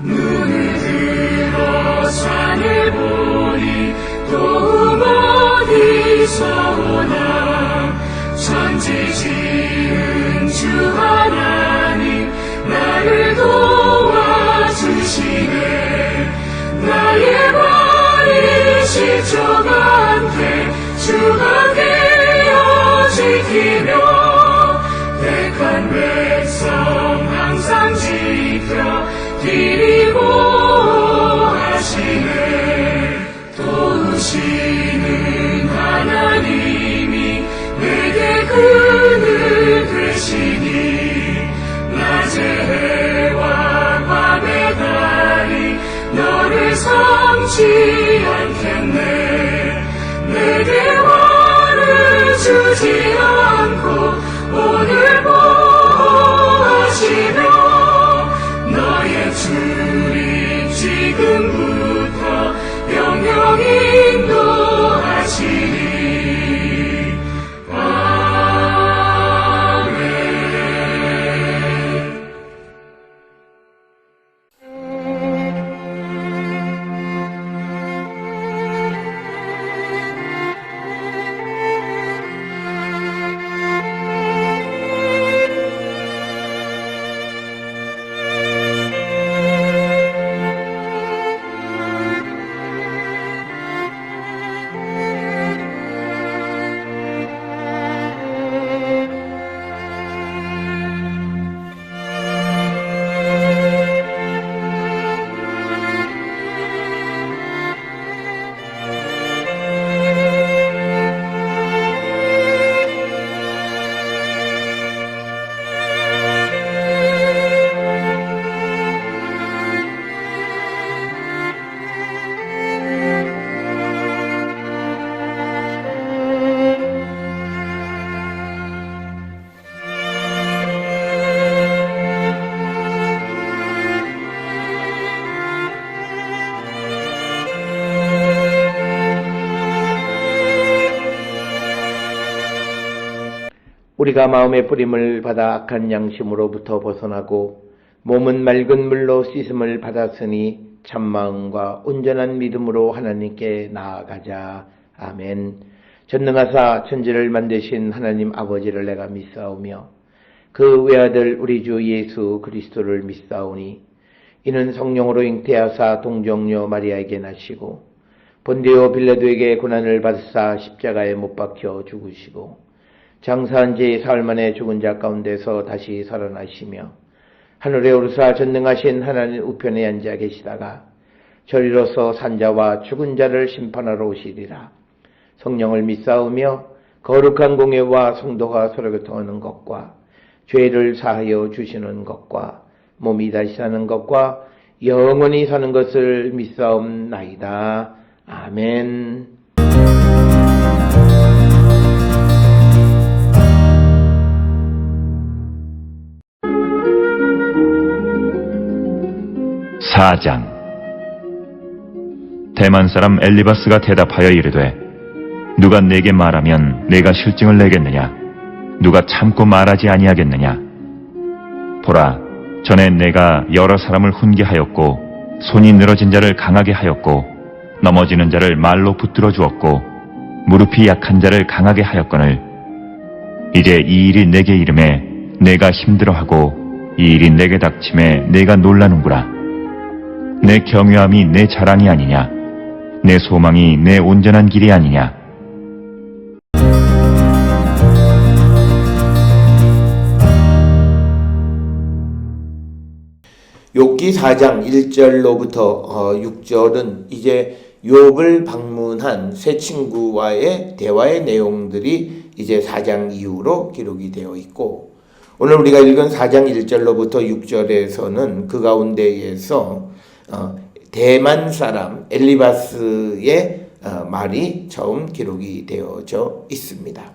눈을 들어 산을 보니 도움 어디서 오나. 천지 지은 주 하나님 나를 도와주시네. 나의 발이 시초한테 주가 되어 지키며 택한 백성 항상 지켜 드리고 하시네. 도우시는 하나님이 내게 그늘 되시니 낮의 해와 밤의 달이 너를 삼지 않겠네. 내게 화를 주지 않고 오늘 보호하시며 너의 주님 지금부터 영영 인도하시니. 아멘. 우리가 마음의 뿌림을 받아 악한 양심으로부터 벗어나고 몸은 맑은 물로 씻음을 받았으니 참마음과 온전한 믿음으로 하나님께 나아가자. 아멘. 전능하사 천지를 만드신 하나님 아버지를 내가 믿사오며 그 외아들 우리 주 예수 그리스도를 믿사오니 이는 성령으로 잉태하사 동정녀 마리아에게 나시고 본디오 빌라도에게 고난을 받으사 십자가에 못 박혀 죽으시고 장사한 지 사흘 만에 죽은 자 가운데서 다시 살아나시며 하늘에 오르사 전능하신 하나님 우편에 앉아 계시다가 저리로서 산자와 죽은 자를 심판하러 오시리라. 성령을 믿사오며 거룩한 공예와 성도가 서로 교통하는 것과 죄를 사하여 주시는 것과 몸이 다시 사는 것과 영원히 사는 것을 믿사옵나이다. 아멘. 사장. 대만 사람 엘리바스가 대답하여 이르되 누가 내게 말하면 내가 실증을 내겠느냐? 누가 참고 말하지 아니하겠느냐? 보라, 전에 내가 여러 사람을 훈계하였고 손이 늘어진 자를 강하게 하였고 넘어지는 자를 말로 붙들어 주었고 무릎이 약한 자를 강하게 하였거늘 이제 이 일이 내게 이름에 내가 힘들어하고 이 일이 내게 닥침에 내가 놀라는구나. 내 경외함이 내 자랑이 아니냐? 내 소망이 내 온전한 길이 아니냐? 욥기 4장 1절로부터 6절은 이제 욥을 방문한 세 친구와의 대화의 내용들이 이제 4장 이후로 기록이 되어 있고, 오늘 우리가 읽은 4장 1절로부터 6절에서는 그 가운데에서 대만 사람 엘리바스의 말이 처음 기록이 되어져 있습니다.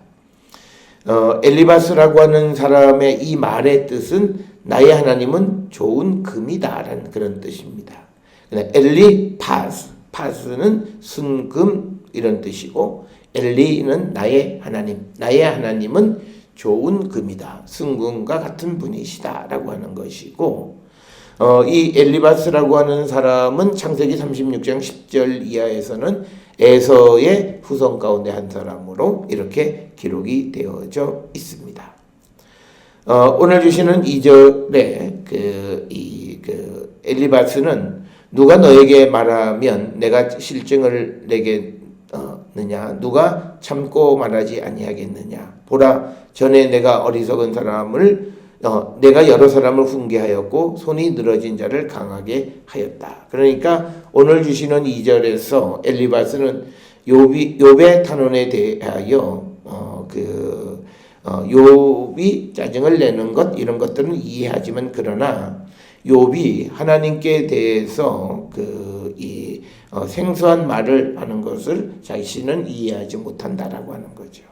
엘리바스라고 하는 사람의 이 말의 뜻은 나의 하나님은 좋은 금이다 라는 그런 뜻입니다. 엘리파스, 파스는 순금 이런 뜻이고 엘리는 나의 하나님, 나의 하나님은 좋은 금이다, 순금과 같은 분이시다 라고 하는 것이고, 이 엘리바스라고 하는 사람은 창세기 36장 10절 이하에서는 에서의 후손 가운데 한 사람으로 이렇게 기록이 되어져 있습니다. 오늘 주시는 2절에 엘리바스는 누가 너에게 말하면 내가 실증을 내겠느냐, 누가 참고 말하지 아니하겠느냐. 보라, 전에 내가 어리석은 사람을 내가 여러 사람을 훈계하였고 손이 늘어진 자를 강하게 하였다. 그러니까 오늘 주시는 2절에서 엘리바스는 욥의 탄원에 대하여 욥이 짜증을 내는 것 이런 것들은 이해하지만 그러나 욥이 하나님께 대해서 생소한 말을 하는 것을 자신은 이해하지 못한다라고 하는 거죠.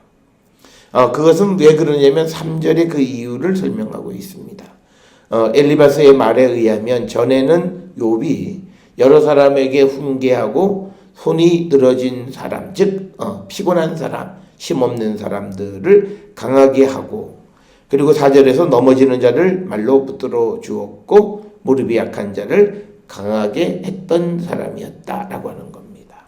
그것은 왜 그러냐면 3절의 그 이유를 설명하고 있습니다. 엘리바스의 말에 의하면 전에는 욥이 여러 사람에게 훈계하고 손이 늘어진 사람, 즉 피곤한 사람, 힘없는 사람들을 강하게 하고, 그리고 4절에서 넘어지는 자를 말로 붙들어 주었고 무릎이 약한 자를 강하게 했던 사람이었다라고 하는 겁니다.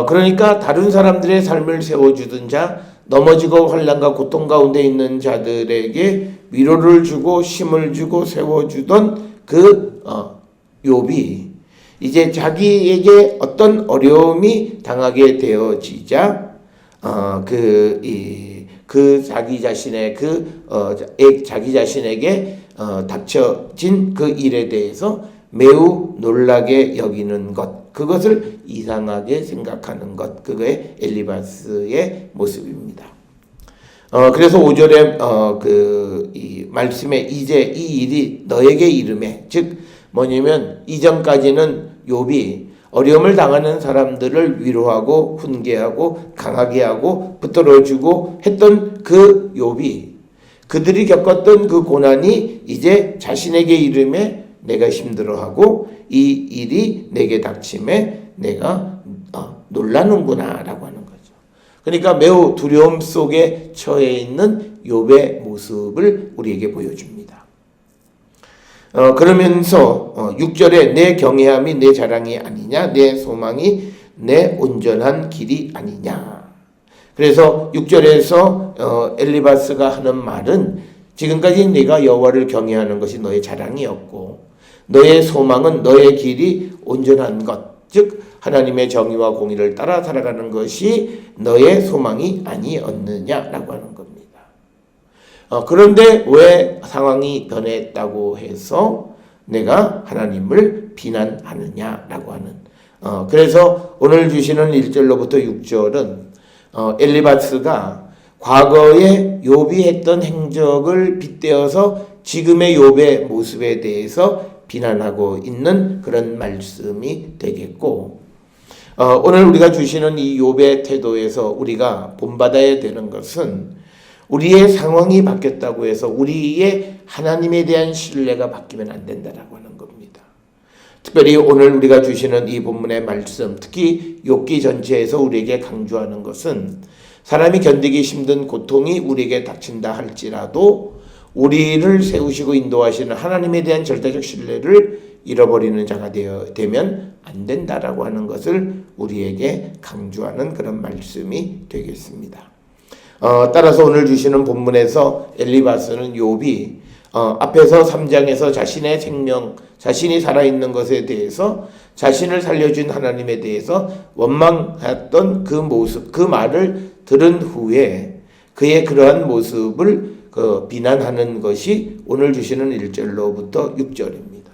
그러니까 다른 사람들의 삶을 세워주던 자, 넘어지고 환난과 고통 가운데 있는 자들에게 위로를 주고 힘을 주고 세워주던 욥이 이제 자기에게 어떤 어려움이 당하게 되어지자 자기 자신에게 닥쳐진 그 일에 대해서 매우 놀라게 여기는 것, 그것을 이상하게 생각하는 것, 그게 엘리바스의 모습입니다. 그래서 5절에 이 말씀에 이제 이 일이 너에게 이르매, 즉 뭐냐면 이전까지는 욥이 어려움을 당하는 사람들을 위로하고 훈계하고 강하게 하고 붙들어주고 했던 그 욥이, 그들이 겪었던 그 고난이 이제 자신에게 이름에 내가 힘들어하고 이 일이 내게 닥침에 내가 놀라는구나 라고 하는 거죠. 그러니까 매우 두려움 속에 처해 있는 욥의 모습을 우리에게 보여줍니다. 그러면서 6절에 내 경외함이 내 자랑이 아니냐, 내 소망이 내 온전한 길이 아니냐. 그래서 6절에서 엘리바스가 하는 말은 지금까지 네가 여호와를 경외하는 것이 너의 자랑이었고 너의 소망은 너의 길이 온전한 것, 즉 하나님의 정의와 공의를 따라 살아가는 것이 너의 소망이 아니었느냐라고 하는 겁니다. 그런데 왜 상황이 변했다고 해서 내가 하나님을 비난하느냐라고 하는, 그래서 오늘 주시는 1절로부터 6절은 엘리바스가 과거에 욥이 했던 행적을 빗대어서 지금의 욥의 모습에 대해서 비난하고 있는 그런 말씀이 되겠고, 오늘 우리가 주시는 이 욥의 태도에서 우리가 본받아야 되는 것은 우리의 상황이 바뀌었다고 해서 우리의 하나님에 대한 신뢰가 바뀌면 안 된다라고 하는 겁니다. 특별히 오늘 우리가 주시는 이 본문의 말씀, 특히 욥기 전체에서 우리에게 강조하는 것은 사람이 견디기 힘든 고통이 우리에게 닥친다 할지라도 우리를 세우시고 인도하시는 하나님에 대한 절대적 신뢰를 잃어버리는 자가 되면 안 된다라고 하는 것을 우리에게 강조하는 그런 말씀이 되겠습니다. 따라서 오늘 주시는 본문에서 엘리바스는 욥이 앞에서 3장에서 자신의 생명, 자신이 살아있는 것에 대해서 자신을 살려준 하나님에 대해서 원망했던 그 모습, 그 말을 들은 후에 그의 그러한 모습을 비난하는 것이 오늘 주시는 1절로부터 6절입니다.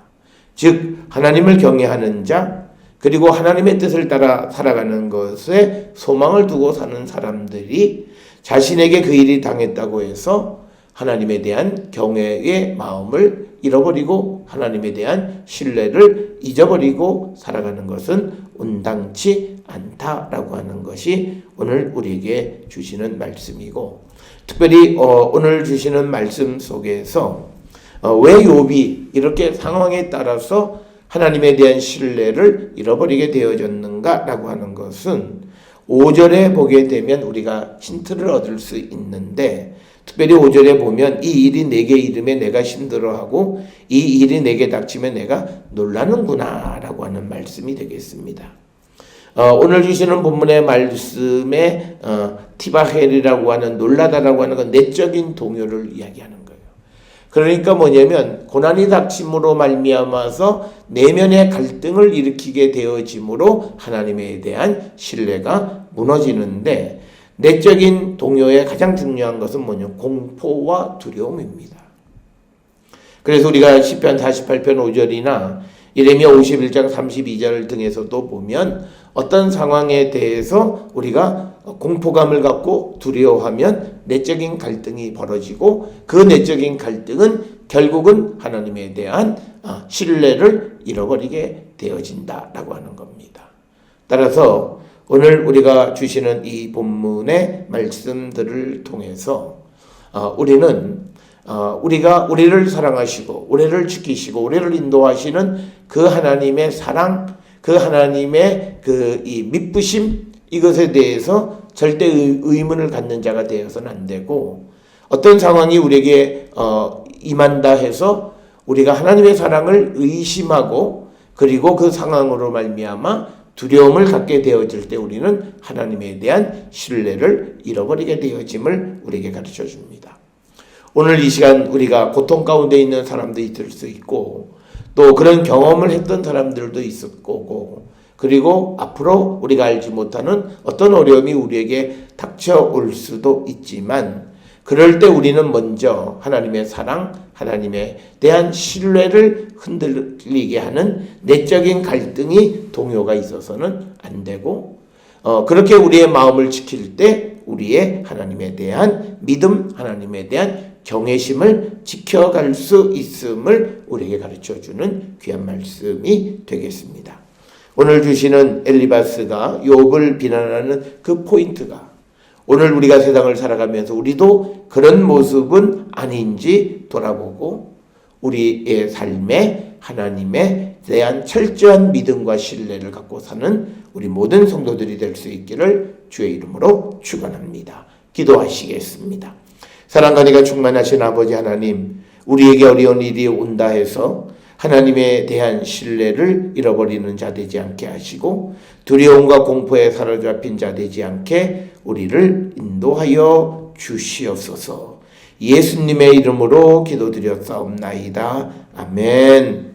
즉 하나님을 경외하는 자, 그리고 하나님의 뜻을 따라 살아가는 것에 소망을 두고 사는 사람들이 자신에게 그 일이 당했다고 해서 하나님에 대한 경외의 마음을 잃어버리고 하나님에 대한 신뢰를 잊어버리고 살아가는 것은 온당치 않다라고 하는 것이 오늘 우리에게 주시는 말씀이고, 특별히 오늘 주시는 말씀 속에서 왜 욥이 이렇게 상황에 따라서 하나님에 대한 신뢰를 잃어버리게 되어졌는가라고 하는 것은 5절에 보게 되면 우리가 힌트를 얻을 수 있는데, 특별히 5절에 보면 이 일이 내게 이름에 내가 힘들어하고 이 일이 내게 닥치면 내가 놀라는구나 라고 하는 말씀이 되겠습니다. 오늘 주시는 본문의 말씀에 티바헬이라고 하는 놀라다라고 하는 건 내적인 동요를 이야기하는 거예요. 그러니까 뭐냐면 고난이 닥침으로 말미암아서 내면의 갈등을 일으키게 되어짐으로 하나님에 대한 신뢰가 무너지는데, 내적인 동요의 가장 중요한 것은 뭐냐? 공포와 두려움입니다. 그래서 우리가 시편 48편 5절이나 예레미야 51장 32절 등에서도 보면 어떤 상황에 대해서 우리가 공포감을 갖고 두려워하면 내적인 갈등이 벌어지고, 그 내적인 갈등은 결국은 하나님에 대한 신뢰를 잃어버리게 되어진다라고 하는 겁니다. 따라서 오늘 우리가 주시는 이 본문의 말씀들을 통해서 우리는 우리가 우리를 사랑하시고 우리를 지키시고 우리를 인도하시는 그 하나님의 사랑, 그 하나님의 이 미쁘심, 이것에 대해서 절대 의문을 갖는 자가 되어서는 안 되고, 어떤 상황이 우리에게 임한다 해서 우리가 하나님의 사랑을 의심하고 그리고 그 상황으로 말미암아 두려움을 갖게 되어질 때 우리는 하나님에 대한 신뢰를 잃어버리게 되어짐을 우리에게 가르쳐 줍니다. 오늘 이 시간 우리가 고통 가운데 있는 사람도 있을 수 있고, 또 그런 경험을 했던 사람들도 있을 거고, 그리고 앞으로 우리가 알지 못하는 어떤 어려움이 우리에게 닥쳐올 수도 있지만, 그럴 때 우리는 먼저 하나님의 사랑, 하나님에 대한 신뢰를 흔들리게 하는 내적인 갈등이 동요가 있어서는 안 되고, 그렇게 우리의 마음을 지킬 때 우리의 하나님에 대한 믿음, 하나님에 대한 경외심을 지켜갈 수 있음을 우리에게 가르쳐주는 귀한 말씀이 되겠습니다. 오늘 주시는 엘리바스가 욥을 비난하는 그 포인트가, 오늘 우리가 세상을 살아가면서 우리도 그런 모습은 아닌지 돌아보고 우리의 삶에 하나님에 대한 철저한 믿음과 신뢰를 갖고 사는 우리 모든 성도들이 될 수 있기를 주의 이름으로 축원합니다. 기도하시겠습니다. 사랑과 은혜가 충만하신 아버지 하나님, 우리에게 어려운 일이 온다 해서 하나님에 대한 신뢰를 잃어버리는 자 되지 않게 하시고, 두려움과 공포에 사로잡힌 자 되지 않게 우리를 인도하여 주시옵소서. 예수님의 이름으로 기도드렸사옵나이다. 아멘.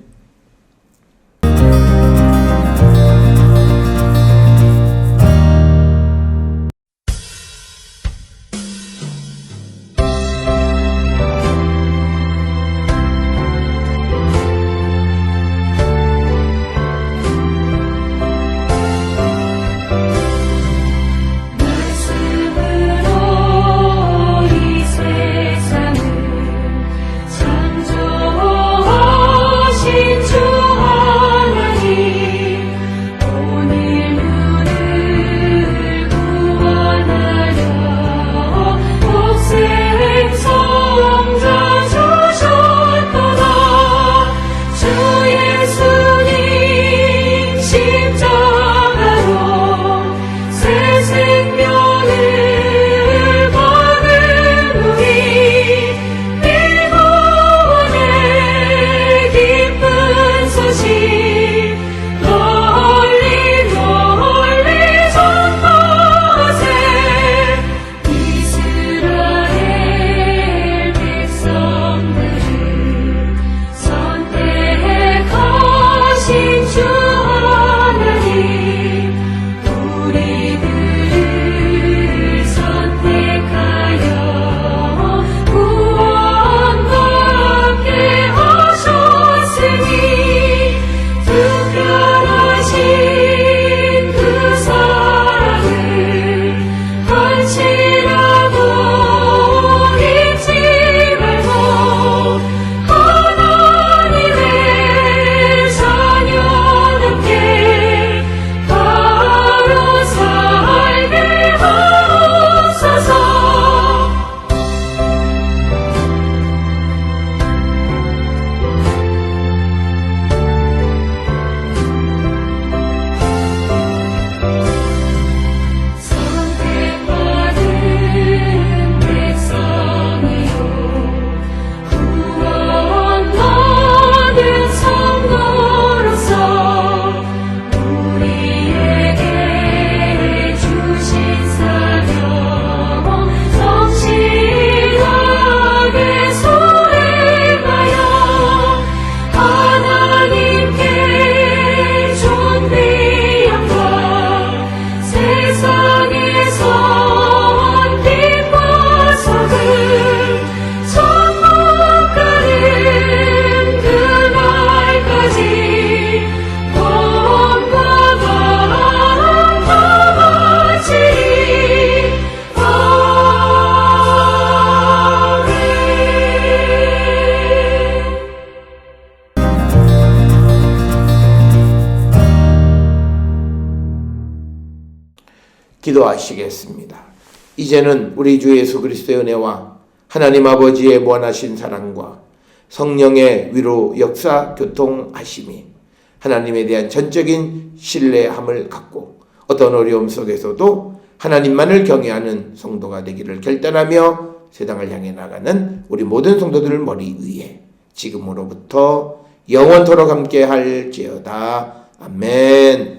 말씀으로 이 세상을 창조하신 기도하시겠습니다. 이제는 우리 주 예수 그리스도의 은혜와 하나님 아버지의 무한하신 사랑과 성령의 위로 역사 교통하심이 하나님에 대한 전적인 신뢰함을 갖고 어떤 어려움 속에서도 하나님만을 경외하는 성도가 되기를 결단하며 세상을 향해 나가는 우리 모든 성도들 머리 위에 지금으로부터 영원토록 함께 할지어다. 아멘.